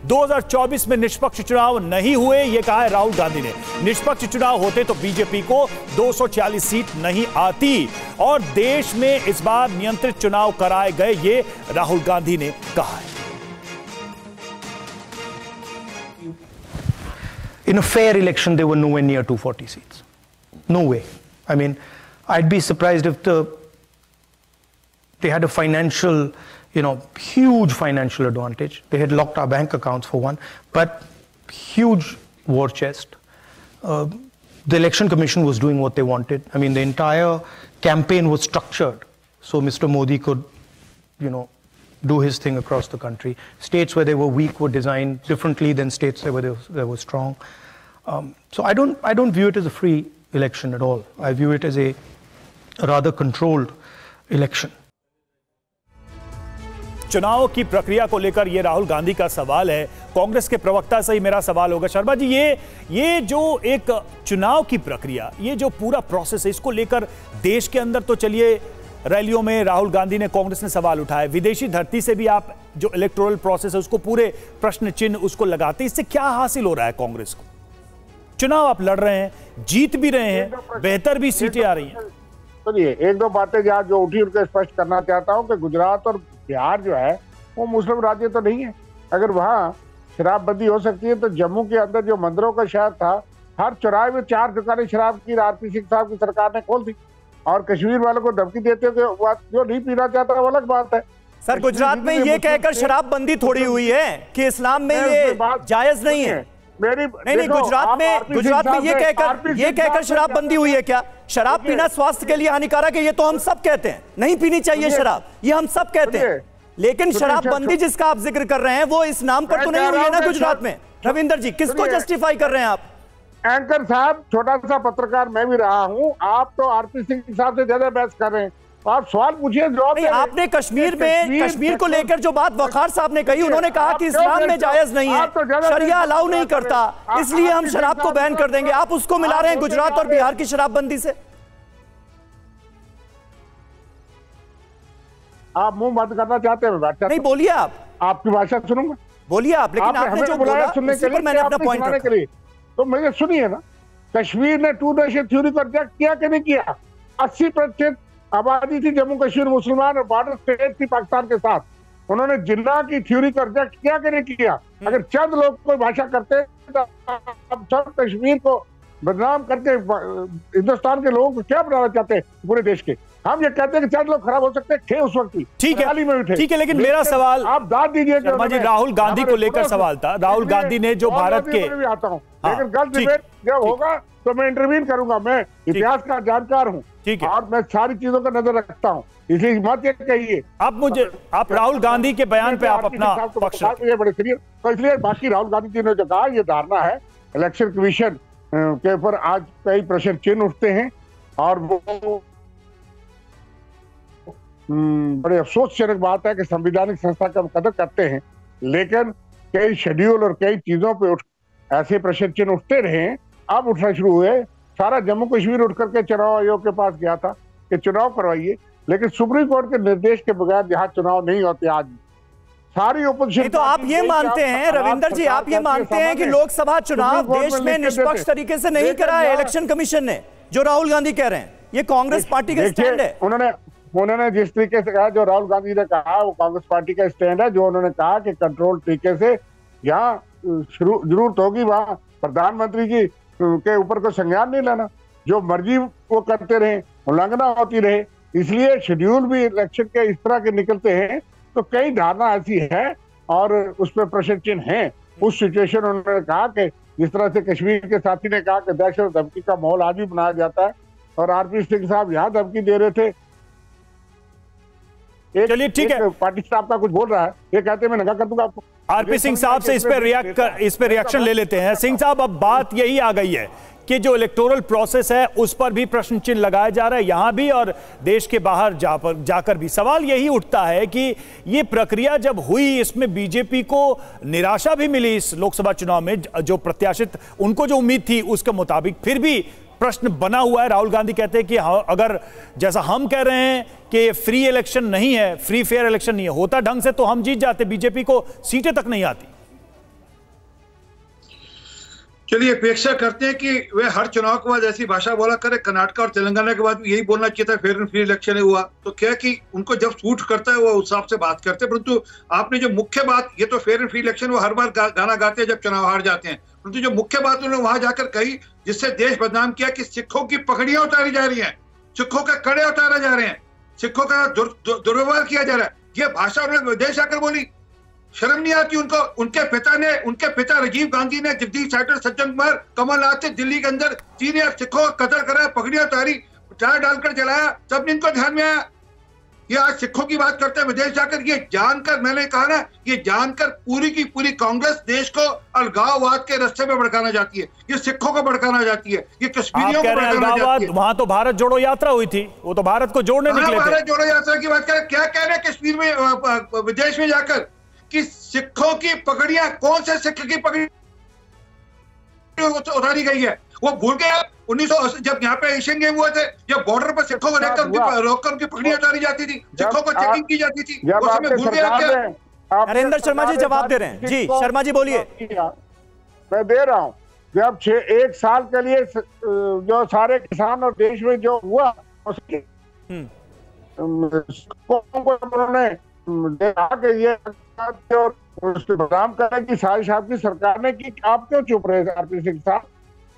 2024 में निष्पक्ष चुनाव नहीं हुए, यह कहा है राहुल गांधी ने। निष्पक्ष चुनाव होते तो बीजेपी को 240 सीट नहीं आती और देश में इस बार नियंत्रित चुनाव कराए गए, ये राहुल गांधी ने कहा है। In a fair election, they were nowhere near 240 seats. No way. I mean, I'd be surprised if they had a financial, huge financial advantage. They had locked our bank accounts for one, but huge war chest. The election commission was doing what they wanted. I mean, the entire campaign was structured so Mr. Modi could, do his thing across the country. States where they were weak were designed differently than states where they were strong. So I don't view it as a free election at all. I view it as a rather controlled election. चुनाव की प्रक्रिया को लेकर ये राहुल गांधी का सवाल है। कांग्रेस के प्रवक्ता से ही मेरा सवाल होगा, शर्मा जी, ये जो एक चुनाव की प्रक्रिया, ये जो पूरा प्रोसेस है, इसको लेकर देश के अंदर तो चलिए रैलियों में राहुल गांधी ने, कांग्रेस ने सवाल उठाया, विदेशी धरती से भी आप जो इलेक्टोरल प्रोसेस है उसको पूरे प्रश्न चिन्ह उसको लगाते, इससे क्या हासिल हो रहा है कांग्रेस को? चुनाव आप लड़ रहे हैं, जीत भी रहे हैं, बेहतर भी सीटें आ रही हैं। सुनिए, एक दो बातें जो उठी उनको स्पष्ट करना चाहता हूं कि गुजरात और बिहार जो है वो मुस्लिम राज्य तो नहीं है। अगर वहां शराबबंदी हो सकती है तो जम्मू के अंदर जो मंदिरों का शहर था, हर चौराहे में 4 दुकानें शराब की आरपी सिंह साहब की सरकार ने खोल दी। और कश्मीर वालों को धमकी देते हो कि जो नहीं पीना चाहता वो अलग बात है। सर, गुजरात में ये कहकर शराबबंदी थोड़ी हुई है कि इस्लाम में ये जायज नहीं है। नहीं, गुजरात में ये कहकर शराबबंदी हुई है क्या? शराब पीना स्वास्थ्य के लिए हानिकारक है, ये तो हम सब कहते हैं, नहीं पीनी चाहिए शराब, ये हम सब कहते हैं। लेकिन शराबबंदी जिसका आप जिक्र कर रहे हैं वो इस नाम पर तो नहीं हुई है ना गुजरात में। रविंदर जी, किसको जस्टिफाई कर रहे हैं आप? एंकर साहब, छोटा सा पत्रकार मैं भी रहा हूं, आप तो आरपी सिंह साहब से ज्यादा बहस कर रहे हैं। आप सवाल पूछिए, जवाब नहीं। आपने कश्मीर को लेकर जो बात वखार साहब ने कही, उन्होंने कहा कि इस्लाम में जायज नहीं है, शरिया अलाउ नहीं करता, इसलिए हम शराब को बैन कर देंगे। आप उसको मिला रहे हैं गुजरात और बिहार की शराबबंदी से। आप मुंह बंद करना चाहते हैं? नहीं, बोलिए आप, आपकी भाषा सुनूंगा, बोलिए आप। लेकिन आपने जो बोला सुनने के लिए, मैंने अपना पॉइंट रखा। तो मुझे सुनिए ना, कश्मीर ने 2 नेशन थ्योरी को रिजेक्ट किया कि नहीं किया? 80% आबादी थी जम्मू कश्मीर मुसलमान और बॉर्डर स्टेट थी पाकिस्तान के साथ, उन्होंने जिन्ना की थ्योरी को रिजेक्ट किया कि नहीं किया? अगर चंद लोग कोई भाषा करते तो अब सब कश्मीर को बदनाम करके हिंदुस्तान के लोगों को क्या बनाना चाहते हैं पूरे देश के? हम ये कहते हैं कि चंद लोग खराब हो सकते थे उस वक्त भी, ठीक है, लेकिन मेरा सवाल आप दाद दीजिए। शर्मा जी, राहुल गांधी को लेकर सवाल था। राहुल गांधी ने जो भारत के, आता हूँ, लेकिन गलत डिबेट जब होगा तो मैं इंटरवीन करूंगा। मैं इतिहास का जानकार हूँ और मैं सारी चीजों का नजर रखता हूँ, इसलिए मत ये कहिए। आप राहुल गांधी के बयान पे आप अपना पक्ष ये बड़े क्लियर। तो इसलिए बाकी राहुल गांधी जी ने जो कहा, ये धारणा है इलेक्शन कमीशन के ऊपर आज कई प्रश्न चिन्ह उठते हैं और वो बड़े अफसोसजनक बात है कि संवैधानिक संस्था का कदर करते हैं, लेकिन कई शेड्यूल और कई चीजों पे ऐसे प्रश्न चिन्ह उठते रहे। अब उठना शुरू हुए। सारा जम्मू कश्मीर उठ करके चुनाव आयोग के पास गया था कि चुनाव करवाइए, लेकिन सुप्रीम कोर्ट के निर्देश के बगैर यहाँ चुनाव नहीं होते। आज सारी ओपोजिशन, तो आप ये मानते हैं रविंदर जी, आप ये मानते हैं कि लोकसभा चुनाव देश में निष्पक्ष तरीके से नहीं करा है इलेक्शन कमीशन ने, जो राहुल गांधी कह रहे हैं? ये कांग्रेस पार्टी का स्टैंड है। उन्होंने जिस तरीके से कहा, जो राहुल गांधी ने कहा, वो कांग्रेस पार्टी का स्टैंड है। जो उन्होंने कहा कि कंट्रोल तरीके से यहाँ जरूरत होगी वहां प्रधानमंत्री जी के ऊपर कोई संज्ञान नहीं लेना, जो मर्जी वो करते रहे, उल्लंघना होती रहे। इसलिए शेड्यूल भी इलेक्शन के इस तरह के निकलते हैं, तो कई धारणा ऐसी है और उस पर प्रश्न चिन्ह है। उस सिचुएशन उन्होंने कहा कि जिस तरह से कश्मीर के साथी ने कहा कि दहशत धमकी का माहौल आज भी बनाया जाता है और आरपी सिंह साहब यहाँ धमकी दे रहे थे। चलिए, ठीक है, पार्टी साहब का कुछ बोल रहा है, ये कहते हैं मैं नंगा कर दूंगा आपको। आरपी सिंह साहब से इस पे रिएक्शन ले लेते हैं। सिंह साहब, अब बात यही आ गई है कि जो इलेक्टोरल प्रोसेस है उस पर भी प्रश्न चिन्ह लगाया जा रहा है, यहां भी और देश के बाहर जाकर भी। सवाल यही उठता है कि ये प्रक्रिया जब हुई, इसमें बीजेपी को निराशा भी मिली इस लोकसभा चुनाव में, जो प्रत्याशित उनको जो उम्मीद थी उसके मुताबिक फिर भी प्रश्न बना हुआ है। राहुल गांधी कहते हैं कि अगर जैसा हम कह रहे हैं कि फ्री इलेक्शन नहीं है, फ्री फेयर इलेक्शन नहीं है, होता ढंग से तो हम जीत जाते, बीजेपी को सीटें तक नहीं आती। चलिए अपेक्षा करते हैं कि वे हर चुनाव के बाद ऐसी भाषा बोला करे। कर्नाटक और तेलंगाना के बाद यही बोलना चाहिए था, फेयर एंड फ्री इलेक्शन हुआ। तो क्या कि उनको जब सूट करता है वो उस हिसाब से बात करते हैं, परंतु आपने जो मुख्य बात, ये तो फेयर एंड फ्री इलेक्शन वो हर बार गाना गाते हैं जब चुनाव हार जाते हैं, परंतु जो मुख्य बात उन्होंने वहां जाकर कही जिससे देश बदनाम किया कि सिखों की पगड़ियां उतारी जा रही है, सिखों के कड़े उतारे जा रहे हैं, सिखों का दुर्व्यवहार किया जा रहा है, ये भाषा उन्होंने विदेश आकर बोली। शर्म नहीं आती उनको? उनके पिता राजीव गांधी ने, जगदीश शेट्टर, सज्जन कुमार, कमलनाथ ने दिल्ली के अंदर सीनियर सिखों का कत्ल करा, पगड़ियां उतारी, चाय डालकर जलाया, तब इनको ध्यान में आया। ये आज सिखों की बात करते हैं विदेश जाकर। ये जानकर, मैंने कहा ना, ये जानकर पूरी की पूरी कांग्रेस देश को अलगाववाद के रास्ते में भड़काना चाहती है, ये सिखों को भड़काना चाहती है, ये कश्मीरियों को भड़काना चाहती है। वहां तो भारत जोड़ो यात्रा हुई थी, वो तो भारत को जोड़ने निकले थे। भारत जोड़ो यात्रा की बात करें, क्या कह रहे हैं कश्मीर में, विदेश में जाकर कि सिखों की पगड़ियां, कौन से सिख की पगड़ी उतारी गई है? वो भूल गया 1980 जब यहाँ पे एशियन गेम हुए थे, जब बॉर्डर पर सिखों को रोककर उनकी पगड़ियां उतारी जाती थी, सिखों को चेकिंग की जाती थी, वो समय भूल गया क्या? नरेंद्र शर्मा जी जवाब दे रहे हैं। जी शर्मा जी बोलिए। मैं दे रहा हूँ। जब 1 साल के लिए जो सारे किसान और देश में जो हुआ उसके उन्होंने देखा कि ये और उसको बदनाम करें कि साजिश आपकी सरकार ने की, आप क्यों चुप रहे आरपी सिंह साहब?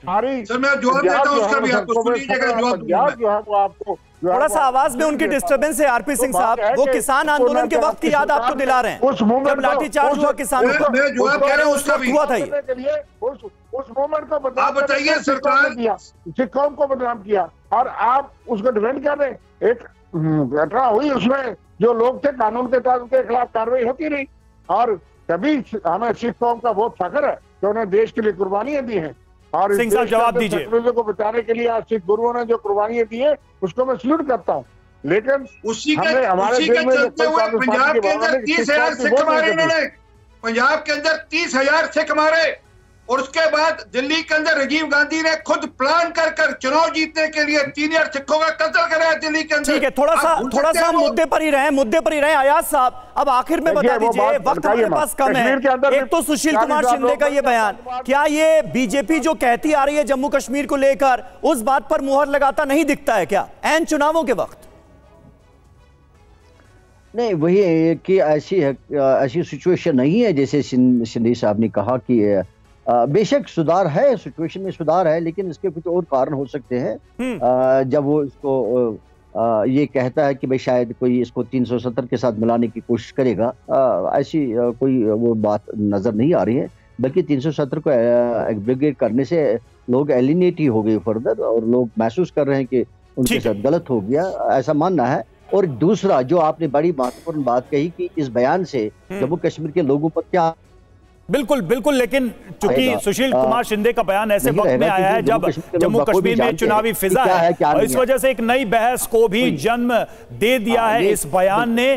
सारी सर मैं जवाब देता हूं उसका भी, आपको सुनिएगा जवाब जो है वो आपको थोड़ा सा आवाज में उनकी डिस्टर्बेंस है आरपी सिंह साहब, वो किसान आंदोलन के वक्त की याद आपको दिला रहे हैं, उस मोमेंट जब लाठीचार्ज हुआ किसानों को। मैं जवाब कह रहा हूं उसका भी हुआ था उस मोमेंट को आप बताइए। सरकार ने सिखों को बदनाम किया और आप उसको डिफेंड कर रहे हैं। एक घटना हुई, उसमें जो लोग थे कानून के तहत उनके खिलाफ कार्रवाई होती रही, और कभी हमें सिख कौम का बहुत फख्र है कि उन्होंने देश के लिए कुर्बानियां दी हैं, और सिंह साहब जवाब दीजिए। को बचाने के लिए आज सिख गुरुओं ने जो कुर्बानियां दी है उसको मैं सैल्यूट करता हूँ, लेकिन उसी के चलते हुए पंजाब के अंदर 30,000 सिख मारे इन्होंने, पंजाब के अंदर 30,000 सिख मारे, और उसके बाद दिल्ली के अंदर राजीव गांधी ने खुद प्लान कर चुनाव जीतने के लिए सीनियर सिखों का कत्ल कराया दिल्ली के अंदर। ठीक है, थोड़ा सा मुद्दे पर ही रहे अयाज साहब। अब आखिर में बता दीजिए, वक्त हमारे पास कम है। एक तो सुशील कुमार शिंदे का ये बयान, क्या ये बीजेपी जो कहती आ रही है जम्मू कश्मीर को लेकर, उस बात पर मुहर लगाता नहीं दिखता है क्या ऐन चुनावों के वक्त? नहीं, वही है कि ऐसी सिचुएशन नहीं है जैसे शिंदे साहब ने कहा कि बेशक सुधार है, सिचुएशन में सुधार है, लेकिन इसके कुछ और कारण हो सकते हैं। जब वो इसको ये कहता है कि भाई शायद कोई इसको 370 के साथ मिलाने की कोशिश करेगा, ऐसी कोई वो बात नजर नहीं आ रही है, बल्कि 370 को एग्रीगेट करने से लोग एलिनेट ही हो गए फर्दर, और लोग महसूस कर रहे हैं कि उनके साथ गलत हो गया, ऐसा मानना है। और दूसरा जो आपने बड़ी महत्वपूर्ण बात कही कि इस बयान से जम्मू कश्मीर के लोगों पर क्या, बिल्कुल, लेकिन चूंकि सुशील कुमार शिंदे का बयान ऐसे वक्त में आया है जब जम्मू कश्मीर में चुनावी फिजा है, और इस वजह से एक नई बहस को भी जन्म दे दिया है इस बयान ने।